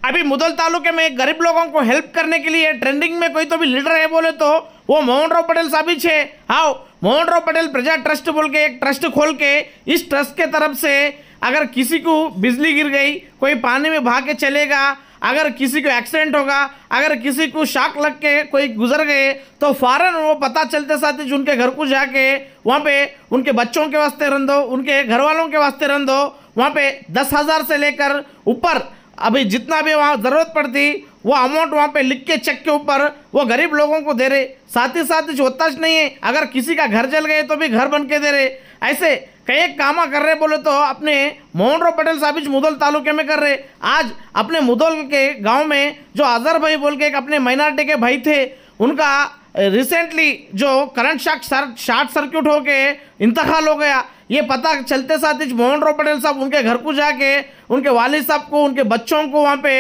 अभी मुदल तालुके में गरीब लोगों को हेल्प करने के लिए ट्रेंडिंग में कोई तो भी लीडर है बोले तो वो मोहन राव पटेल साहब ही छे। हाँ, मोहन राव पटेल प्रजा ट्रस्ट बोल के एक ट्रस्ट खोल के इस ट्रस्ट के तरफ से अगर किसी को बिजली गिर गई, कोई पानी में भाग के चलेगा, अगर किसी को एक्सीडेंट होगा, अगर किसी को शॉक लग के कोई गुजर गए तो फौरन वो पता चलते साथ ही उनके घर को जाके वहाँ पे उनके बच्चों के वास्ते रन दो, उनके घर वालों के वास्ते रन दो। वहाँ पे 10,000 से लेकर ऊपर अभी जितना भी वहाँ ज़रूरत पड़ती वो अमाउंट वहाँ पे लिख के चेक के ऊपर वो गरीब लोगों को दे रहे। साथ ही साथ होता नहीं है, अगर किसी का घर जल गए तो भी घर बन के दे रहे। ऐसे कई काम कर रहे बोले तो अपने मोहन राव पटेल साहब मुदल तालुके में कर रहे। आज अपने मुदल के गांव में जो अजहर भाई बोल के एक अपने माइनॉरिटी के भाई थे, उनका रिसेंटली जो करंट शॉर्ट सर्किट होके इंतकाल हो गया। ये पता चलते साथ ही मोहन राव पटेल साहब उनके घर को जाके उनके वालिद साहब को, उनके बच्चों को वहाँ पे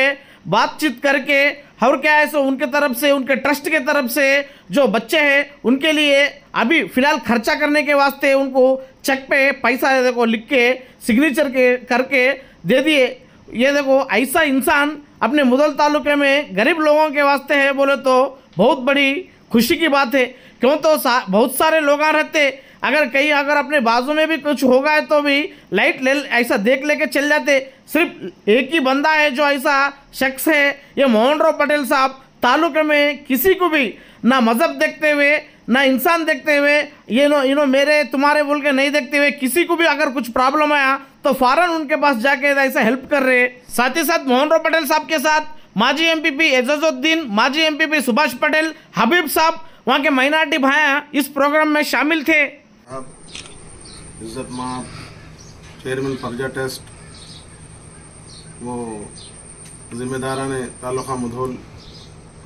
बातचीत करके और क्या है सो उनके तरफ से, उनके ट्रस्ट के तरफ से जो बच्चे हैं उनके लिए अभी फिलहाल खर्चा करने के वास्ते उनको चेक पे पैसा देखो लिख के सिग्नेचर के करके दे दिए। ये देखो ऐसा इंसान अपने मुदल तालुके में गरीब लोगों के वास्ते है बोले तो बहुत बड़ी खुशी की बात है। क्यों तो बहुत सारे लोग रहते, अगर कहीं अगर अपने बाजू में भी कुछ होगा है तो भी लाइट ले ऐसा देख लेके चल जाते। सिर्फ एक ही बंदा है जो ऐसा शख्स है, ये मोहन राव पटेल साहब। तालुके में किसी को भी ना मजहब देखते हुए ना इंसान देखते हुए, ये नो मेरे तुम्हारे बोल के नहीं देखते हुए, किसी को भी अगर कुछ प्रॉब्लम आया तो फौरन उनके पास जाके ऐसा हेल्प कर रहे। साथ ही साथ मोहन राव पटेल साहब के साथ माजी एमपीपी एजाजुद्दीन, माजी एमपीपी सुभाष पटेल, हबीब साहब, वहाँ के माइनॉरिटी भाई इस प्रोग्राम में शामिल थे। इज्जत मां चेयरमैन प्रजा ट्रस्ट वो जिम्मेदारा ने तालुका मुधोल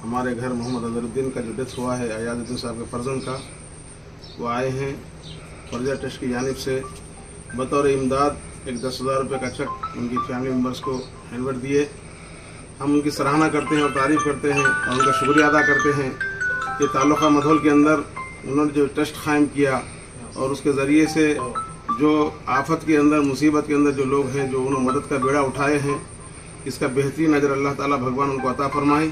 हमारे घर मोहम्मद अजहरुद्दीन का जो डेथ हुआ है अयाजुद्दीन साहब के फर्जन का, वो आए हैं प्रजा ट्रस्ट की जानिब से बतौर इमदाद एक 10,000 रुपये का चेक उनकी फैमिली मेम्बर्स को हैंडवर दिए। हम उनकी सराहना करते हैं और तारीफ़ करते हैं और उनका शुक्रिया अदा करते हैं कि तालुका मुधोल के अंदर उन्होंने जो ट्रस्ट कायम किया और उसके ज़रिए से जो आफत के अंदर, मुसीबत के अंदर जो लोग हैं, जो उन्होंने मदद का बेड़ा उठाए हैं, इसका बेहतरीन अजर अल्लाह ताला भगवान उनको अता फरमाए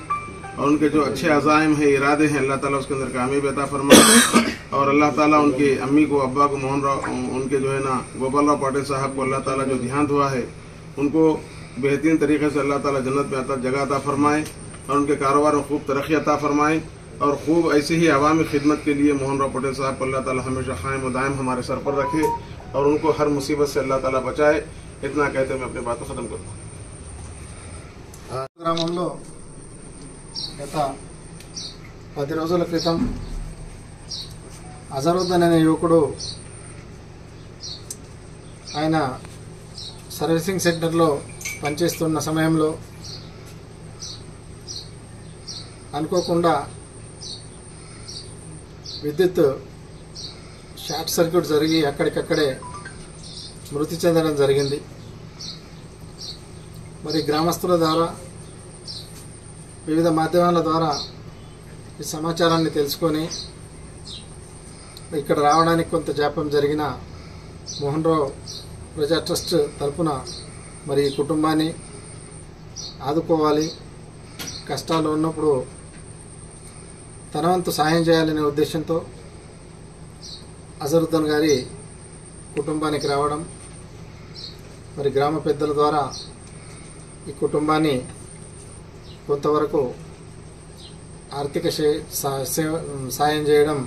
और उनके जो अच्छे अज़ाइम हैं, इरादे हैं, अल्लाह ताला उसके अंदर कामयाबी अता फरमाए और अल्लाह ताला उनके अम्मी को, अब्बा को, मोहन राव, उनके जो है ना गोपाल राव पाटिल साहब को अल्लाह ताला जो देहांत हुआ है उनको बेहतरीन तरीके से अल्लाह ताला जन्नत में अता जगह अता फरमाए और उनके कारोबार में खूब तरक्की अता फरमाए और खूब ऐसे ही अवामी खिदमत के लिए मोहन राव पटेल साहब को अल्लाह ताला हमेशा कायम व दायम हमारे सर पर रखे और उनको हर मुसीबत से अल्लाह ताला बचाए। इतना कहते मैं अपनी बात को खत्म करता हूँ। గ్రామంలో గత 10 రోజుల క్రితం అజరుద్దీన్ అనే యువకుడు ఆయన సర్వీసింగ్ సెంటర్లో పనిచేస్తున్న సమయంలో అనుకోకుండా విద్యుత్ షార్ట్ సర్క్యూట్ జరిగి అక్కడికక్కడే మృతి చెందడం జరిగింది। మరి గ్రామస్తుల ద్వారా వివిధ మాధ్యమాల ద్వారా ఈ సమాచారాన్ని తెలుసుకొని ఇక్కడ రావడానికి కొంత జాప్యం జరిగిన మోహన్ రావ్ ప్రజా ట్రస్ట్ తరపున మరి ఈ కుటుంబాన్ని ఆదుకోవాలి, కష్టాలు ఉన్నప్పుడు తన వంతు సహాయం చేయాలనే ఉద్దేశంతో అజరుద్దీన్ గారి కుటుంబానికి రావడం, మరి గ్రామ పెద్దల ద్వారా ఈ కుటుంబాన్ని కొంతవరకు ఆర్థిక సాయం చేయడం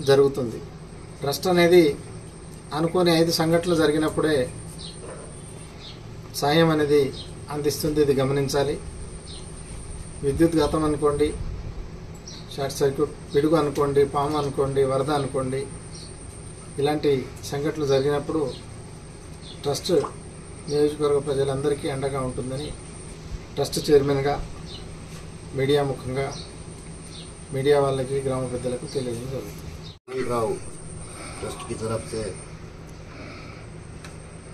జరుగుతుంది। ట్రస్ట్ అనేది అనుకోని 5 సంఘటనలు జరిగినప్పుడే సాయం అనేది అందిస్తుంది, ఇది గమనించాలి। విద్యుత్ ఘాతం అనుకోండి, షార్ట్ సర్క్యూట్, పిడుగు అనుకోండి, పాము అనుకోండి, వరద అనుకోండి, ఇలాంటి సంఘటనలు జరిగినప్పుడు ట్రస్ట్ నియోజకవర్గ ప్రజలందరికీ అండగా ఉంటుందని ట్రస్ట్ చైర్మన్గా మీడియా ముఖంగా మీడియా వాళ్ళకి, గ్రామ పెద్దలకు తెలియజేయడం జరుగుతుంది। राव ट्रस्ट की तरफ से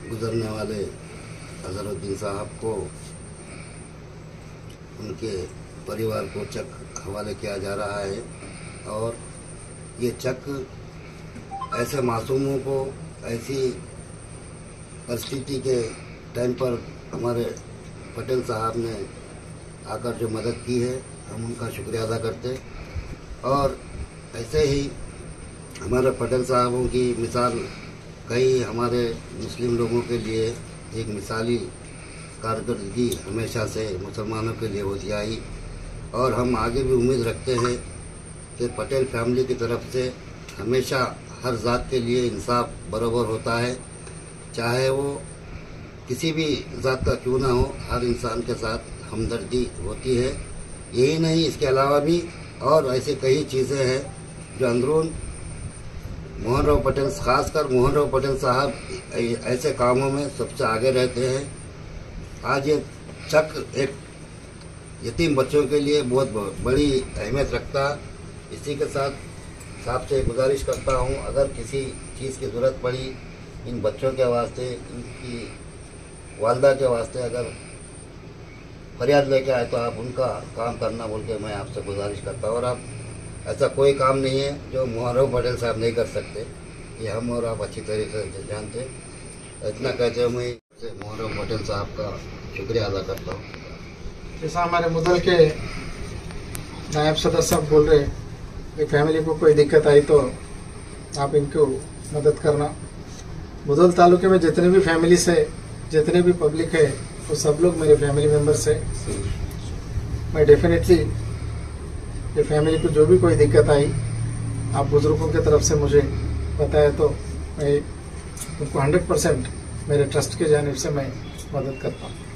गुजरने वाले अजहरुद्दीन साहब को उनके परिवार को चेक हवाले किया जा रहा है और ये चेक ऐसे मासूमों को ऐसी परिस्थिति के टाइम पर हमारे पटेल साहब ने आकर जो मदद की है हम उनका शुक्रिया अदा करते। और ऐसे ही हमारे पटेल साहबों की मिसाल कई हमारे मुस्लिम लोगों के लिए एक मिसाली कारकर्दगी हमेशा से मुसलमानों के लिए होती आई। और हम आगे भी उम्मीद रखते हैं कि पटेल फैमिली की तरफ से हमेशा हर जात के लिए इंसाफ बराबर होता है, चाहे वो किसी भी जात का क्यों ना हो, हर इंसान के साथ हमदर्दी होती है। यही नहीं, इसके अलावा भी और ऐसे कई चीज़ें हैं जो अंदरून मोहन राव पटेल, खासकर मोहन राव पटेल साहब ऐसे कामों में सबसे आगे रहते हैं। आज ये चक्र एक यतीम बच्चों के लिए बहुत बड़ी अहमियत रखता। इसी के साथ साहब से गुजारिश करता हूँ, अगर किसी चीज़ की ज़रूरत पड़ी इन बच्चों के वास्ते, इनकी वालदा के वास्ते अगर फरियाद लेके आए तो आप उनका काम करना बोल के मैं आपसे गुजारिश करता हूँ। और आप ऐसा कोई काम नहीं है जो मोहन राव पटेल साहब नहीं कर सकते, ये हम और आप अच्छी तरीके से जानते। इतना कहते हुए मैं मोहन राव पटेल साहब का शुक्रिया अदा करता हूँ। जैसा हमारे मुदल के नायब सदर साहब बोल रहे, कि फैमिली को कोई दिक्कत आई तो आप इनको मदद करना। मुदल तालुके में जितने भी फैमिलीज है, जितने भी पब्लिक है, वो सब लोग मेरे फैमिली मेम्बर्स है। मैं डेफिनेटली ये फैमिली को जो भी कोई दिक्कत आई, आप बुजुर्गों की तरफ से मुझे बताया तो मैं उनको 100% मेरे ट्रस्ट के जानिब से मैं मदद करता हूँ।